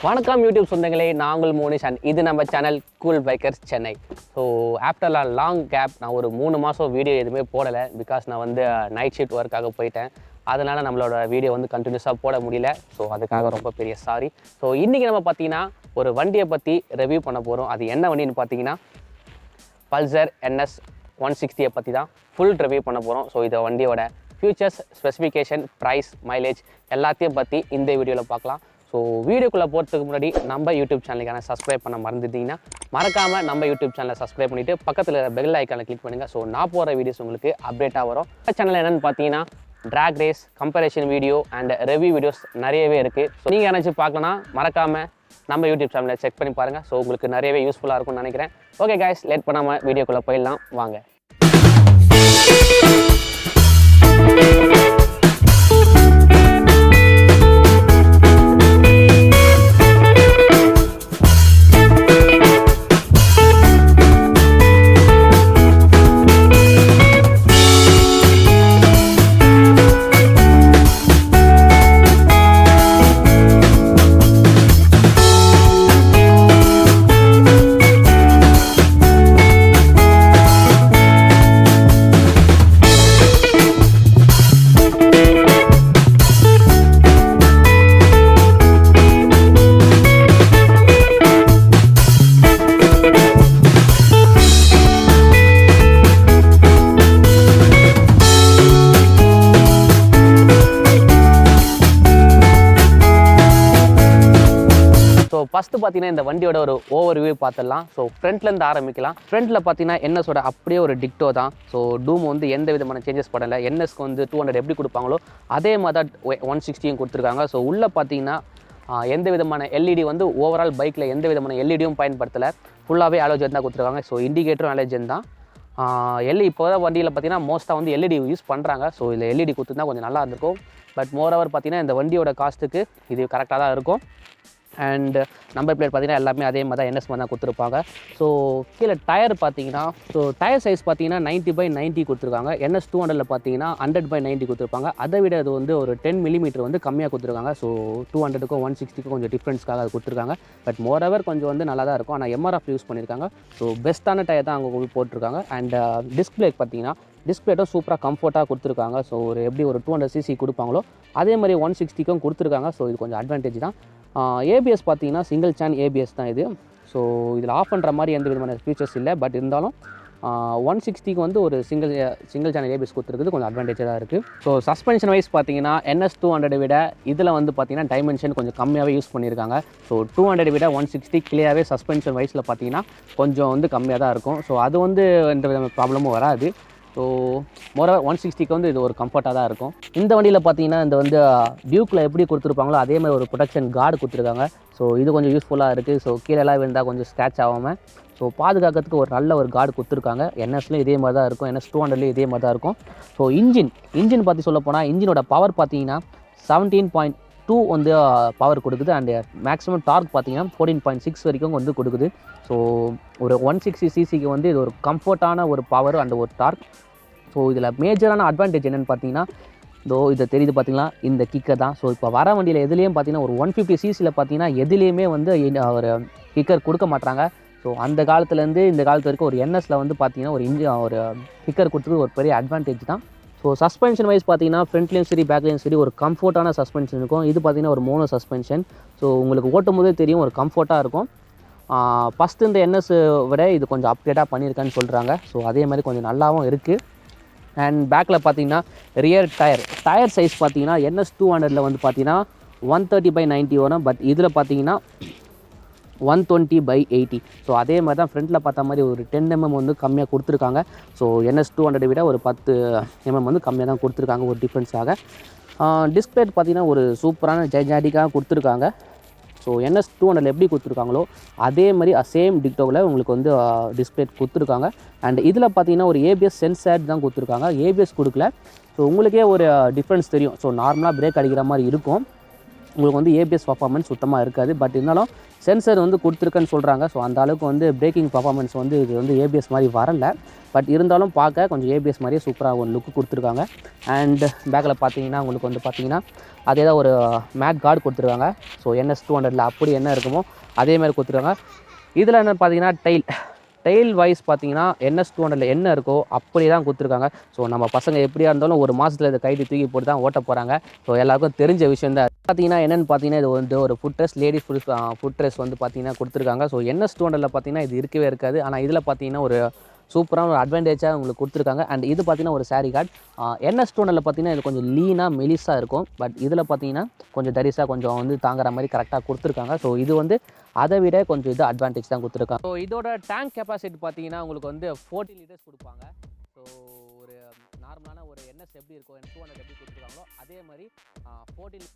வணக்கம் யூடியூப் சொந்தங்களே, நாங்கள் மோனிஷ் அண்ட் இது நம்ம channel cool bikers Chennai. So after long gap நான் ஒரு 3 மாதம் வீடியோ எதுவுமே போடலை. பிகாஸ் நான் வந்து நைட் ஷிஃப்ட் ஒர்க்காக போயிட்டேன். அதனால் நம்மளோட வீடியோ வந்து கண்டினியூஸாக போட முடியல. ஸோ அதுக்காக ரொம்ப பெரிய சாரி. ஸோ இன்றைக்கி நம்ம பார்த்தீங்கன்னா ஒரு வண்டியை பற்றி ரிவ்யூ பண்ண போகிறோம். அது என்ன வண்டின்னு பார்த்தீங்கன்னா பல்சர் NS 160 பற்றி தான் ஃபுல் ரிவ்யூ பண்ண போகிறோம். ஸோ இந்த வண்டியோட ஃபியூச்சர்ஸ், ஸ்பெசிஃபிகேஷன், ப்ரைஸ், மைலேஜ் எல்லாத்தையும் பற்றி இந்த வீடியோவில் பார்க்கலாம். ஸோ வீடியோக்குள்ளே போகிறதுக்கு முன்னாடி நம்ம யூடியூப் சேனலுக்கான சப்ஸ்கிரைப் பண்ண மறந்துட்டிங்கன்னா மறக்காமல் நம்ம யூடியூப் சேனலை சப்ஸ்கிரைப் பண்ணிவிட்டு பக்கத்தில் பெல் ஐக்கானை கிளிக் பண்ணுங்கள். ஸோ நான் போகிற வீடியோஸ் உங்களுக்கு அப்டேட்டாக வரும். சேனல் என்னென்னு பார்த்தீங்கன்னா track race, comparison video and review videos நிறையவே இருக்குது. ஸோ நீங்கள் யாராச்சும் பார்க்கணுன்னா மறக்காமல் நம்ம யூடியூப் சேனலை செக் பண்ணி பாருங்கள். ஸோ உங்களுக்கு நிறையவே யூஸ்ஃபுல்லாக இருக்கும்னு நினைக்கிறேன். ஓகே கைஸ், லேட் பண்ணாமல் வீடியோக்குள்ளே போயிடலாம் வாங்க. ஸோ ஃபஸ்ட்டு பார்த்தீங்கன்னா இந்த வண்டியோட ஒரு ஓவர் வியூ பார்த்துடலாம். ஸோ ஃப்ரண்ட்லேருந்து ஆரம்பிக்கலாம். ஃப்ரண்ட்டில் பார்த்தீங்கன்னா என்எஸோட அப்படியே ஒரு டிக்டோ தான். ஸோ டூம் வந்து எந்த விதமான சேஞ்சஸ் பண்ணலை. என்எஸ்க்கு வந்து 200 எப்படி கொடுப்பாங்களோ அதே மாதிரி தான் 160யும் கொடுத்துருக்காங்க. ஸோ உள்ளே பார்த்தீங்கன்னா எந்த விதமான எல்இடி வந்து ஓவரால் பைக்கில் எந்த விதமான எல்இடியும் பயன்படுத்தலை. ஃபுல்லாகவே ஆலோஜன் தான் கொடுத்துருக்காங்க. ஸோ இண்டிகேட்டரும் ஆலோஜன் தான். இப்போ தான் வண்டியில் பார்த்தீங்கன்னா மோஸ்ட்டாக வந்து எல்இடி யூஸ் பண்ணுறாங்க. ஸோ இதில் எல்இடி கொடுத்துருந்தா கொஞ்சம் நல்லா இருந்திருக்கும். பட் மோரோவர் பார்த்தீங்கன்னா இந்த வண்டியோட காஸ்ட்டுக்கு இது கரெக்டாக தான் இருக்கும். அண்ட் நம்பர் பிளேட் பார்த்தீங்கன்னா எல்லாமே அதே மாதிரி தான் NS மாதிரி தான் கொடுத்துருப்பாங்க. ஸோ கீழே டயர் பார்த்தீங்கன்னா டயர் சைஸ் பார்த்தீங்கன்னா 90/90 கொடுத்துருக்காங்க. NS 200 பார்த்தீங்கன்னா 100/90 கொடுத்துருப்பாங்க. அதை விட அது வந்து ஒரு 10 மில்லிமீட்டர் வந்து கம்மியாக கொடுத்துருக்காங்க. ஸோ 200க்கும் 160க்கும் கொஞ்சம் டிஃப்ரென்ஸ்க்காக அது கொடுத்துருக்காங்க. பட் மோரோவர் கொஞ்சம் வந்து நல்லா தான் இருக்கும். ஆனால் MRF யூஸ் பண்ணியிருக்காங்க. ஸோ பெஸ்ட்டான டயர் தான் அவங்க போட்டிருக்காங்க. அண்ட் டிஸ்பிளே பார்த்தீங்கன்னா டிஸ்பிளேட்டும் சூப்பராக கம்ஃபர்ட்டாக கொடுத்துருக்காங்க. ஸோ ஒரு எப்படி ஒரு 200cc கொடுப்பாங்களோ அதே மாதிரி 160க்கும் கொடுத்துருக்காங்க. ஸோ இது கொஞ்சம் அட்வான்டேஜ் தான். ABS பார்த்தீங்கன்னா சிங்கிள் சேன் ABS தான் இது. ஸோ இதில் ஆஃப் பண்ணுற மாதிரி எந்த விதமான ஃபீச்சர்ஸ் இல்லை. பட் இருந்தாலும் 160க்கு வந்து ஒரு சிங்கிள் சேனல் ABS கொடுத்துருக்குது கொஞ்சம் அட்வான்டேஜாக தான் இருக்குது. ஸோ சஸ்பென்ஷன் வைஸ் பார்த்தீங்கன்னா NS 200 விட இதில் வந்து பார்த்தீங்கன்னா டைமென்ஷன் கொஞ்சம் கம்மியாகவே யூஸ் பண்ணியிருக்காங்க. ஸோ 200 விட 160 கிளியராகவே சஸ்பென்ஷன் வைஸில் பார்த்தீங்கன்னா கொஞ்சம் வந்து கம்மியாக தான் இருக்கும். ஸோ அது வந்து எந்த விதமான ப்ராப்ளமும் வராது. ஸோ மோரோவர் 160க்கு வந்து இது ஒரு கம்ஃபர்ட்டாக தான் இருக்கும். இந்த வண்டியில் பார்த்தீங்கன்னா இந்த வந்து டியூக்கில் எப்படி கொடுத்துருப்பாங்களோ அதே மாதிரி ஒரு ப்ரொடெக்ஷன் கார்டு கொடுத்துருக்காங்க. ஸோ இது கொஞ்சம் யூஸ்ஃபுல்லாக இருக்குது. ஸோ கீழெல்லாம் விழுந்தால் கொஞ்சம் ஸ்க்ராட்ச் ஆகாமல் ஸோ பாதுகாக்கிறதுக்கு ஒரு நல்ல ஒரு கார்டு கொடுத்துருக்காங்க. NSலேயும் இதே மாதிரி தான் இருக்கும். NS 200லேயும் இதே மாதிரி தான் இருக்கும். ஸோ இன்ஜின் பற்றி சொல்ல போனால் இன்ஜினோட பவர் பார்த்தீங்கன்னா 17.2 வந்து பவர் கொடுக்குது. அண்ட் மேக்ஸிமம் டார்க் பார்த்தீங்கன்னா 14.6 வரைக்கும் வந்து கொடுக்குது. ஸோ ஒரு 160cc வந்து இது ஒரு கம்ஃபர்ட்டான ஒரு பவர் அண்ட் ஒரு டார்க். ஸோ இதில் மேஜரான அட்வான்டேஜ் என்னென்னு பார்த்தீங்கன்னா இதை தெரியுது பார்த்தீங்களா, இந்த கிக்கர் தான். ஸோ இப்போ வர வண்டியில் எதுலேயும் பார்த்தீங்கன்னா ஒரு 150cc பார்த்தீங்கன்னா எதுலேயுமே வந்து ஒரு கிக்கர் கொடுக்க மாட்டாங்க. ஸோ அந்த காலத்துலேருந்து இந்த காலத்து வரைக்கும் ஒரு NSல வந்து பார்த்தீங்கன்னா ஒரு கிக்கர் கொடுத்துருக்கு ஒரு பெரிய அட்வான்டேஜ் தான். ஸோ சஸ்பென்ஷன் வைஸ் பார்த்தீங்கன்னா ஃப்ரண்ட்லேயும் சரி பேக்லேயும் சரி ஒரு கம்ஃபர்ட்டான சஸ்பென்ஷன் இருக்கும். இது பார்த்தீங்கன்னா ஒரு மோனோ சஸ்பென்ஷன். ஸோ உங்களுக்கு ஓட்டும் போதே தெரியும் ஒரு கம்ஃபர்ட்டாக இருக்கும். ஃபஸ்ட்டு இந்த NS விட இது கொஞ்சம் அப்டேட்டாக பண்ணியிருக்கான்னு சொல்கிறாங்க. ஸோ அதே மாதிரி கொஞ்சம் நல்லாவும் இருக்குது. அண்ட் பேக்கில் பார்த்தீங்கன்னா ரியர் டயர் சைஸ் பார்த்தீங்கன்னா NS 200ல் வந்து பார்த்தீங்கன்னா 130/90 வரும். பட் இதில் பார்த்தீங்கன்னா 120/80. ஸோ அதே மாதிரி தான் ஃப்ரண்ட்டில் பார்த்த மாதிரி ஒரு 10 mm வந்து கம்மியாக கொடுத்துருக்காங்க. ஸோ NS 200 விட ஒரு 10 mm வந்து கம்மியாக தான் கொடுத்துருக்காங்க ஒரு டிஃப்ரென்ஸாக. டிஸ்பிளே பார்த்தீங்கன்னா ஒரு சூப்பரான ஜைஜாட்டிக்காக கொடுத்துருக்காங்க. ஸோ NS 200 எப்படி கொடுத்துருக்காங்களோ அதே மாதிரி சேம் டிக்டோவில் உங்களுக்கு வந்து டிஸ்பிளே கொடுத்துருக்காங்க. அண்ட் இதில் பார்த்தீங்கன்னா ஒரு ABS சென்சார் தான் கொடுத்துருக்காங்க. ABS கொடுக்கல. ஸோ உங்களுக்கே ஒரு டிஃப்ரென்ஸ் தெரியும். ஸோ நார்மலாக பிரேக் அடிக்கிற மாதிரி இருக்கும். உங்களுக்கு வந்து ஏபிஎஸ் பர்ஃபார்மன்ஸ் சுத்தமாக இருக்காது. பட் இருந்தாலும் சென்சர் வந்து கொடுத்துருக்குன்னு சொல்கிறாங்க. ஸோ அந்த அளவுக்கு வந்து பிரேக்கிங் பர்ஃபார்மன்ஸ் வந்து இது வந்து ஏபிஎஸ் மாதிரி வரல. பட் இருந்தாலும் பார்க்க கொஞ்சம் ஏபிஎஸ் மாதிரியே சூப்பராக ஒரு லுக்கு கொடுத்துருக்காங்க. அண்ட் பேக்கில் பார்த்தீங்கன்னா உங்களுக்கு வந்து பார்த்தீங்கன்னா அதே தான் ஒரு மேட் கார்டு கொடுத்துருக்காங்க. ஸோ NS200 அப்படி என்ன இருக்குமோ அதே மாதிரி கொடுத்துருக்காங்க. இதில் என்ன பார்த்தீங்கன்னா டெயில் வைஸ் பார்த்தீங்கன்னா NS200 என்ன இருக்கோ அப்படி தான் கொடுத்துருக்காங்க. ஸோ நம்ம பசங்க எப்படியா இருந்தாலும் ஒரு மாதத்தில் இதை கைட்டு தூக்கி போட்டு தான் ஓட்ட போகிறாங்க. ஸோ எல்லாருக்கும் தெரிஞ்ச விஷயம் தான். பார்த்தீங்கன்னா என்னென்னு பார்த்தீங்கன்னா இது வந்து ஒரு food dress ladies food dress வந்து பார்த்தீங்கன்னா கொடுத்துருக்காங்க. ஸோ NS200 பார்த்தீங்கன்னா இது இருக்கவே இருக்காது. ஆனால் இதில் பார்த்தீங்கன்னா ஒரு சூப்பரான ஒரு அட்வான்டேஜாக உங்களுக்கு கொடுத்துருக்காங்க. அண்ட் இது பார்த்தீங்கன்னா ஒரு சாரீ கார்டு. NS200 பார்த்தீங்கன்னா இது கொஞ்சம் லீனாக மெலிஸாக இருக்கும். பட் இதில் பார்த்தீங்கன்னா கொஞ்சம் தரிசாக கொஞ்சம் வந்து தாங்குற மாதிரி கரெக்டாக கொடுத்துருக்காங்க. ஸோ இது வந்து அதை விட கொஞ்சம் இது அட்வான்டேஜ் தான் கொடுத்துருக்காங்க. ஸோ இதோட டேங்க் கெப்பாசிட்டி பார்த்தீங்கன்னா உங்களுக்கு வந்து 40 லிட்டர்ஸ் கொடுப்பாங்க. ஸோ ஒரு நார்மலான ஒரு NS எப்படி இருக்கும், N200 எப்படி கொடுத்துருக்காங்களோ அதே மாதிரி 40.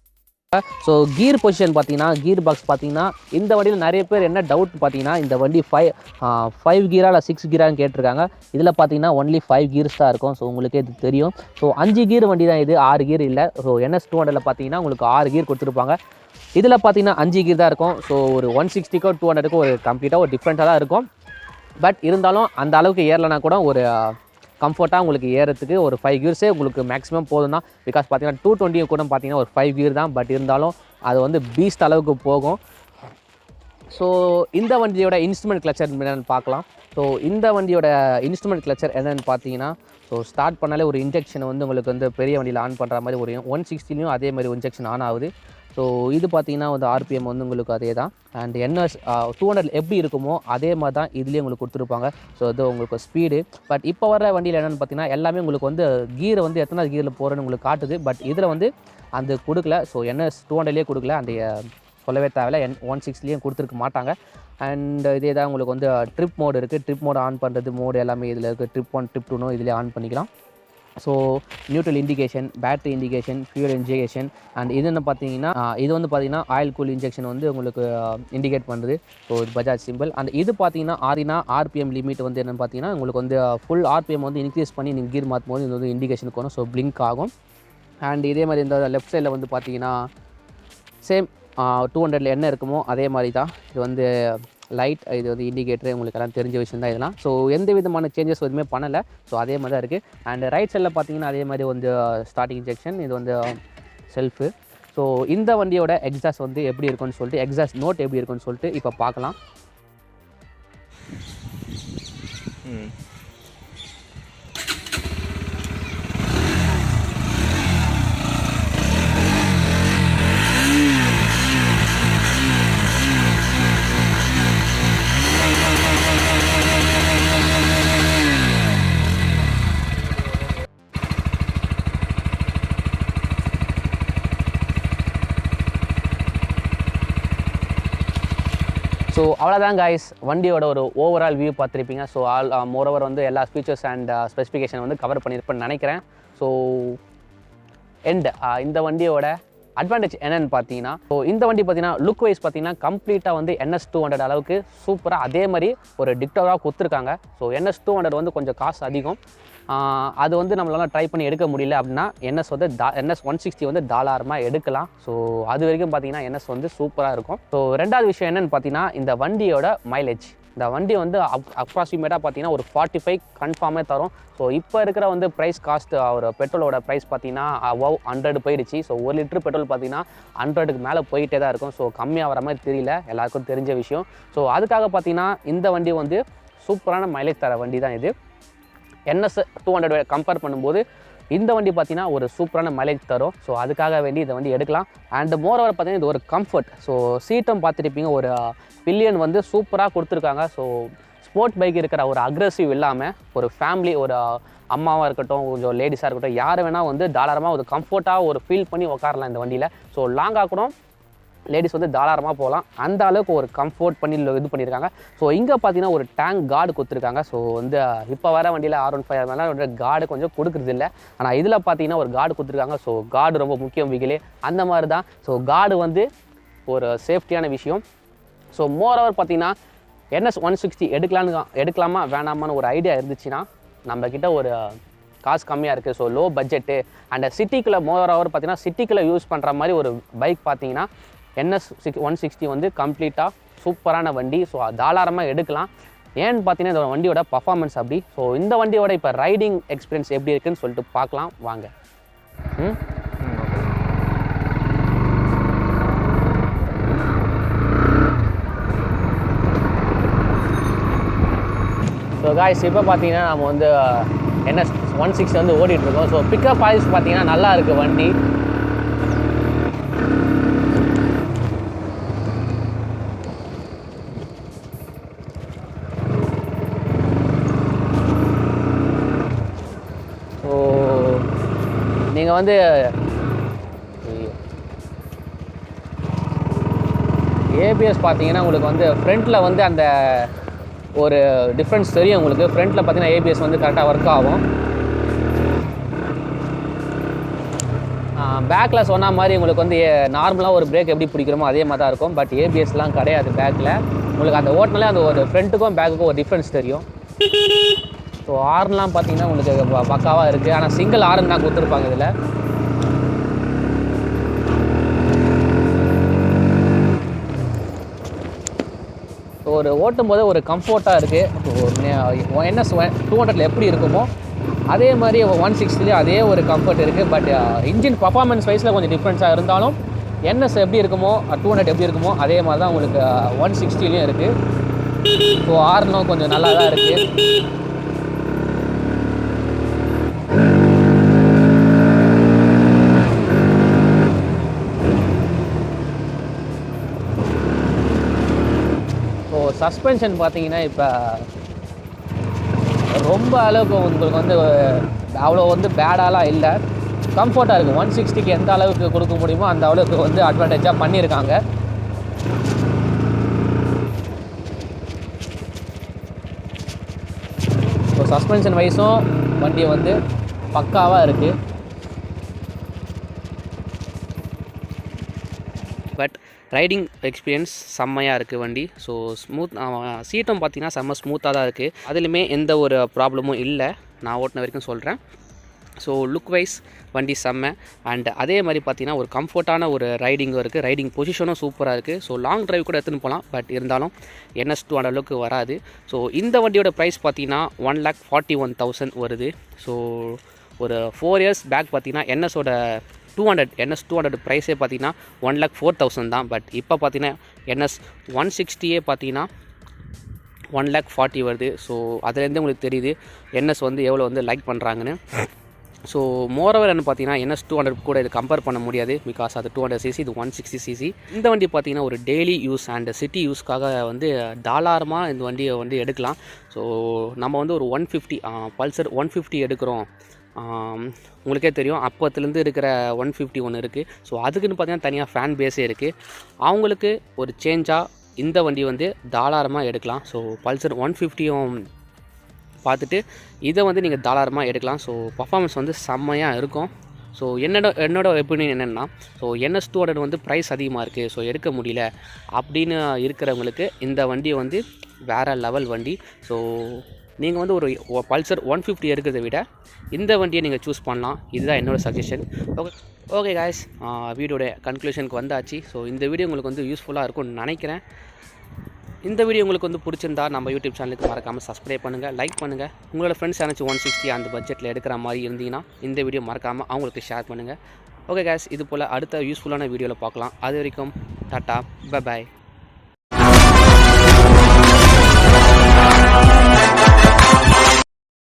ஸோ கீர் பொசிஷன் பார்த்தீங்கன்னா கீர் பாக்ஸ் பார்த்தீங்கன்னா இந்த வண்டியில் நிறைய பேர் என்ன டவுட் பார்த்தீங்கன்னா இந்த வண்டி 5 கீரா இல்லை 6 கீரான்னு கேட்டிருக்காங்க. இதில் பார்த்தீங்கன்னா ஒன்லி 5 கீர்ஸ் தான் இருக்கும். ஸோ உங்களுக்கே இது தெரியும். ஸோ 5 கீர் வண்டி தான் இது, 6 கீர் இல்லை. ஸோ NS200 பார்த்தீங்கன்னா உங்களுக்கு 6 கீர் கொடுத்துருப்பாங்க. இதில் பார்த்தீங்கன்னா 5 கீர் தான் இருக்கும். ஸோ ஒரு 160க்கோ 200க்கோ ஒரு கம்ப்ளீட்டாக ஒரு டிஃப்ரெண்ட்டாக தான் இருக்கும். பட் இருந்தாலும் அந்த அளவுக்கு ஏறலைனா கூட ஒரு கம்ஃபர்ட்டாக உங்களுக்கு ஏறத்துக்கு ஒரு 5 கீர்ஸே உங்களுக்கு மேக்ஸிமம் போதும் தான். பிகாஸ் பார்த்தீங்கன்னா 220 கூட பார்த்தீங்கன்னா ஒரு 5 கீர் தான். பட் இருந்தாலும் அது வந்து பீஸ்ட் அளவுக்கு போகும். ஸோ இந்த வண்டியோட இன்ஸ்ட்ருமெண்ட் கிளச்சர் என்னென்னு பார்க்கலாம். ஸோ இந்த வண்டியோட இன்ஸ்ட்ருமெண்ட் கிளச்சர் என்னென்னு பார்த்தீங்கன்னா ஸோ ஸ்டார்ட் பண்ணாலே ஒரு இன்ஜெக்ஷன் வந்து உங்களுக்கு வந்து பெரிய வண்டியில் ஆன் பண்ணுற மாதிரி ஒரு 160லையும் அதே மாதிரி இன்ஜெக்ஷன் ஆன் ஆகுது. ஸோ இது பார்த்தீங்கன்னா வந்து RPM வந்து உங்களுக்கு அதே தான். அண்ட் NS200 எப்படி இருக்குமோ அதே மாதிரி தான் இதுலேயே உங்களுக்கு கொடுத்துருப்பாங்க. ஸோ இது உங்களுக்கு ஸ்பீடு. பட் இப்போ வர வண்டியில் என்னென்னு பார்த்தீங்கன்னா எல்லாமே உங்களுக்கு வந்து கீரை வந்து எத்தனை கீரில் போகிறேன்னு உங்களுக்கு காட்டுது. பட் இதில் வந்து அந்த கொடுக்கல. ஸோ NS200லேயே கொடுக்கல, அந்த சொல்லவே தேவையில்ல. N160லேயும் கொடுத்துருக்க மாட்டாங்க. அண்ட் இதே தான் உங்களுக்கு வந்து ட்ரிப் மோடு இருக்குது. ட்ரிப் மோடு ஆன் பண்ணுறது மோடு எல்லாமே இதில் இருக்குது. ட்ரிப் 1 ட்ரிப் 2 இதிலே ஆன் பண்ணிக்கலாம். So neutral indication, battery indication, fuel injection. And இது என்ன பார்த்தீங்கன்னா இது வந்து பார்த்தீங்கன்னா ஆயில் கூல் இன்ஜெக்ஷன் வந்து உங்களுக்கு இண்டிகேட் பண்ணுறது. ஸோ இது பஜாஜ் சிம்பிள். அண்ட் இது பார்த்தீங்கன்னா RPM லிமிட் வந்து என்னென்னு பார்த்தீங்கன்னா உங்களுக்கு வந்து ஃபுல் RPM வந்து இன்க்ரீஸ் பண்ணி நீங்கள் கீர் மாற்றும் போது இது வந்து இண்டிகேஷனுக்கு வரும். ஸோ பிளிங்க் ஆகும். அண்ட் இதே மாதிரி இந்த லெஃப்ட் சைடில் வந்து பார்த்தீங்கன்னா சேம் 200ல் என்ன இருக்குமோ அதே மாதிரி தான் இது வந்து லைட், இது வந்து இண்டிகேட்டர், உங்களுக்கு எல்லாம் தெரிஞ்ச விஷயம் தான் இதெல்லாம். ஸோ எந்த விதமான சேஞ்சஸ் எதுவுமே பண்ணலை. ஸோ அதே மாதிரி தான் இருக்குது. அண்ட் ரைட் சைடில் பார்த்தீங்கன்னா அதே மாதிரி வந்து ஸ்டார்டிங் இன்ஜெக்ஷன், இது வந்து செல்ஃபு. ஸோ இந்த வண்டியோட எக்ஸாஸ்ட் வந்து எப்படி இருக்குன்னு சொல்லிட்டு, எக்ஸாஸ்ட் நோட் எப்படி இருக்குன்னு சொல்லிட்டு இப்போ பார்க்கலாம். ஸோ அவ்வளோதான் கைஸ், வண்டியோட ஒரு ஓவரால் வியூ பார்த்துருப்பீங்க. ஸோ மோரோவர் வந்து எல்லா ஃபீச்சர்ஸ் அண்ட் ஸ்பெசிஃபிகேஷன் வந்து கவர் பண்ணியிருப்பேன்னு நினைக்கிறேன். ஸோ இந்த வண்டியோட அட்வான்டேஜ் என்னென்னு பார்த்தீங்கன்னா, ஸோ இந்த வண்டி பார்த்தீங்கன்னா லுக் வைஸ் பார்த்தீங்கன்னா கம்ப்ளீட்டாக வந்து NS200 அளவுக்கு சூப்பராக அதே மாதிரி ஒரு டிக்டோராக கொடுத்துருக்காங்க. ஸோ NS200 வந்து கொஞ்சம் காசு அதிகம். அது வந்து நம்மளால ட்ரை பண்ணி எடுக்க முடியல அப்படின்னா NS160 வந்து தாராளமாக எடுக்கலாம். ஸோ அது வரைக்கும் பார்த்தீங்கன்னா NS வந்து சூப்பராக இருக்கும். ஸோ ரெண்டாவது விஷயம் என்னென்னு பார்த்தீங்கன்னா இந்த வண்டியோட மைலேஜ். இந்த வண்டி வந்து அப்ராக்சிமேட்டாக பார்த்தீங்கன்னா ஒரு 45 கன்ஃபார்மே தரும். ஸோ இப்போ இருக்கிற வந்து ப்ரைஸ் காஸ்ட் ஒரு பெட்ரோலோட ப்ரைஸ் பார்த்தீங்கன்னா 100 போயிடுச்சு. ஸோ 1 லிட்டர் பெட்ரோல் பார்த்தீங்கன்னா 100க்கு மேலே போயிட்டே தான் இருக்கும். ஸோ கம்மியாக வர மாதிரி தெரியல, எல்லாருக்கும் தெரிஞ்ச விஷயம். ஸோ அதுக்காக பார்த்தீங்கன்னா இந்த வண்டி வந்து சூப்பரான மைலேஜ் தர வண்டி தான் இது. NS200 கம்பேர் பண்ணும்போது இந்த வண்டி பார்த்தீங்கன்னா ஒரு சூப்பரான மைலேஜ் தரும். ஸோ அதுக்காக வேண்டி இந்த வண்டி எடுக்கலாம். அண்ட் மோரோவர் பார்த்தீங்கன்னா இது ஒரு கம்ஃபர்ட். ஸோ சீட்டும் பார்த்துருப்பீங்க, ஒரு பில்லியன் வந்து சூப்பராக கொடுத்துருக்காங்க. ஸோ ஸ்போர்ட் பைக் இருக்கிற ஒரு அக்ரெசிவ் இல்லாமல் ஒரு ஃபேமிலி, ஒரு அம்மாவாக இருக்கட்டும், கொஞ்சம் லேடிஸாக இருக்கட்டும், யார் வேணால் வந்து தாராளமாக ஒரு கம்ஃபர்ட்டாக ஒரு ஃபீல் பண்ணி உட்காரலாம் இந்த வண்டியில். ஸோ லாங்காக கூட லேடிஸ் வந்து தாராளமாக போகலாம், அந்த அளவுக்கு ஒரு கம்ஃபர்ட் பண்ணி இது பண்ணியிருக்காங்க. ஸோ இங்கே பார்த்தீங்கன்னா ஒரு டேங்க் கார்டு கொடுத்துருக்காங்க. ஸோ வந்து இப்போ வர வண்டியில் R15 மேலே கார்டு கொஞ்சம் கொடுக்குறது இல்லை. ஆனால் இதில் பார்த்தீங்கன்னா ஒரு கார்டு கொடுத்துருக்காங்க. ஸோ கார்டு ரொம்ப முக்கியம் வீக்கிலே, அந்த மாதிரி தான். ஸோ கார்டு வந்து ஒரு சேஃப்டியான விஷயம். ஸோ மோரோவர் பார்த்தீங்கன்னா NS160 எடுக்கலாமா வேணாமான்னு ஒரு ஐடியா இருந்துச்சுன்னா நம்மக்கிட்ட ஒரு காசு கம்மியாக இருக்குது, ஸோ லோ பட்ஜெட்டு அண்ட் சிட்டிக்குள்ளே மோரோவர் பார்த்தீங்கன்னா சிட்டிக்குள்ளே யூஸ் பண்ணுற மாதிரி ஒரு பைக் பார்த்தீங்கன்னா NS 160 வந்து கம்ப்ளீட்டாக சூப்பரான வண்டி. ஸோ தாராளமாக எடுக்கலாம். ஏன்னு பார்த்தீங்கன்னா இந்த வண்டியோட பர்ஃபார்மன்ஸ் அப்படி. ஸோ இந்த வண்டியோட இப்போ ரைடிங் எக்ஸ்பீரியன்ஸ் எப்படி இருக்குன்னு சொல்லிட்டு பார்க்கலாம் வாங்க. ஸோ காய்ஸ் இப்போ பார்த்தீங்கன்னா நம்ம வந்து NS 160 வந்து ஓடிட்டுருக்கோம். ஸோ பிக்கப் வாய்ஸ் பார்த்தீங்கன்னா நல்லா இருக்குது வண்டி. ஸோ நீங்கள் வந்து ஏபிஎஸ் பார்த்தீங்கன்னா உங்களுக்கு வந்து ஃப்ரண்ட்டில் வந்து அந்த ஒரு டிஃப்ரென்ஸ் தெரியும் உங்களுக்கு. ஃப்ரண்ட்டில் பார்த்தீங்கன்னா ஏபிஎஸ் வந்து கரெக்டாக ஒர்க் ஆகும். பேக்கில் சொன்ன மாதிரி உங்களுக்கு வந்து நார்மலாக ஒரு பிரேக் எப்படி பிடிக்கிறோமோ அதே மாதிரி தான் இருக்கும். பட் ஏபிஎஸ்லாம் கிடையாது பேக்கில். உங்களுக்கு அந்த ஓட்டினாலே அந்த ஒரு ஃப்ரண்ட்டுக்கும் பேக்குக்கும் ஒரு டிஃப்ரென்ஸ் தெரியும். ஸோ ஹார்ன்லாம் பார்த்தீங்கன்னா உங்களுக்கு பக்காவாக இருக்குது. ஆனால் சிங்கிள் ஹார்ன் தான் கொடுத்துருப்பாங்க இதில். ஒரு ஓட்டும் போது ஒரு கம்ஃபர்ட்டாக இருக்குது. NS 200 எப்படி இருக்குமோ அதே மாதிரி 160 அதே ஒரு கம்ஃபர்ட் இருக்குது. பட் இன்ஜின் பர்ஃபார்மன்ஸ் வைஸில் கொஞ்சம் டிஃப்ரென்ஸாக இருந்தாலும் NS எப்படி இருக்குமோ 200 எப்படி இருக்குமோ அதே மாதிரி தான் உங்களுக்கு 160லையும் இருக்குது. ஸோ ஹார்னும் கொஞ்சம் நல்லா தான் இருக்குது. சஸ்பென்ஷன் பார்த்தீங்கன்னா இப்போ ரொம்ப அளவுக்கு உங்களுக்கு வந்து அவ்வளோ வந்து பேடாலாம் இல்லை, கம்ஃபர்ட்டாக இருக்குது. 160க்கு எந்த அளவுக்கு கொடுக்க முடியுமோ அந்த அளவுக்கு வந்து அட்வான்டேஜாக பண்ணியிருக்காங்க. ஸோ சஸ்பென்ஷன் வைஸும் வண்டி வந்து பக்காவாக இருக்குது. பட் ரைடிங் எக்ஸ்பீரியன்ஸ் செம்மையாக இருக்குது வண்டி. ஸோ சீட்டும் பார்த்தீங்கன்னா செம்ம ஸ்மூத்தாக தான் இருக்குது. அதுலேயுமே எந்த ஒரு ப்ராப்ளமும் இல்லை நான் ஓட்டின வரைக்கும் சொல்கிறேன். ஸோ லுக் வைஸ் வண்டி செம்ம. அண்ட் அதே மாதிரி பார்த்தீங்கன்னா ஒரு கம்ஃபர்ட்டான ஒரு ரைடிங்கும் இருக்குது. ரைடிங் பொசிஷனும் சூப்பராக இருக்குது. ஸோ லாங் ட்ரைவ் கூட எடுத்துன்னு போகலாம். பட் இருந்தாலும் NS 200 அளவுக்கு வராது. ஸோ இந்த வண்டியோட ப்ரைஸ் பார்த்தீங்கன்னா 1,41,000 வருது. ஸோ ஒரு 4 இயர்ஸ் பேக் பார்த்தீங்கன்னா NS 200 ப்ரைஸே பார்த்தீங்கன்னா 1,04,000 தான். பட் இப்போ பார்த்தீங்கன்னா NS 160 பார்த்தீங்கன்னா 1,40,000 வருது. ஸோ அதுலேருந்து உங்களுக்கு தெரியுது NS வந்து எவ்வளோ வந்து லைக் பண்ணுறாங்கன்னு. ஸோ மோரோவர் என்ன பார்த்தீங்கன்னா NS 200 கூட இது கம்பேர் பண்ண முடியாது. பிகாஸ் அது 200cc, இது 160cc. இந்த வண்டி பார்த்தீங்கன்னா ஒரு டெய்லி யூஸ் அண்ட் சிட்டி யூஸ்க்காக வந்து தாராளமாக இந்த வண்டியை வந்து எடுக்கலாம். ஸோ நம்ம வந்து ஒரு 150 பல்சர் 150 எடுக்கிறோம். உங்களுக்கே தெரியும் அப்போத்துலேருந்து இருக்கிற 150 ஒன்று இருக்குது. ஸோ அதுக்குன்னு பார்த்தீங்கன்னா தனியாக ஃபேன் பேஸே இருக்குது. அவங்களுக்கு ஒரு சேஞ்சாக இந்த வண்டி வந்து தாராளமாக எடுக்கலாம். ஸோ பல்சர் 150யும் பார்த்துட்டு இதை வந்து நீங்கள் தாராளமாக எடுக்கலாம். ஸோ பர்ஃபார்மன்ஸ் வந்து செம்மையாக இருக்கும். ஸோ என்னோட ஒப்பீனியன் என்னென்னா, ஸோ NS 200 வந்து ப்ரைஸ் அதிகமாக இருக்குது, ஸோ எடுக்க முடியல அப்படின்னு இருக்கிறவங்களுக்கு இந்த வண்டி வந்து வேறு லெவல் வண்டி. ஸோ நீங்கள் வந்து ஒரு பல்சர் 150 எடுக்கிறத விட இந்த வண்டியை நீங்கள் சூஸ் பண்ணலாம். இதுதான் என்னோடய சஜஷன். ஓகே காய்ஸ், வீடியோட கன்க்ளூஷனுக்கு வந்தாச்சு. ஸோ இந்த வீடியோ உங்களுக்கு வந்து யூஸ்ஃபுல்லாக இருக்கும்னு நினைக்கிறேன். இந்த வீடியோ உங்களுக்கு வந்து பிடிச்சிருந்தா நம்ம யூடியூப் சேனலுக்கு மறக்காமல் சப்ஸ்கிரைப் பண்ணுங்கள், லைக் பண்ணுங்கள். உங்களோட ஃப்ரெண்ட்ஸ் யாராச்சும் 160 அந்த பட்ஜெட்டில் எடுக்கிற மாதிரி இருந்தீங்கன்னா இந்த வீடியோ மறக்காமல் அவங்களுக்கு ஷேர் பண்ணுங்கள். ஓகே காய்ஸ், இது போல் அடுத்த யூஸ்ஃபுல்லான வீடியோவில் பார்க்கலாம். அது வரைக்கும் டாட்டா, பை பாய்.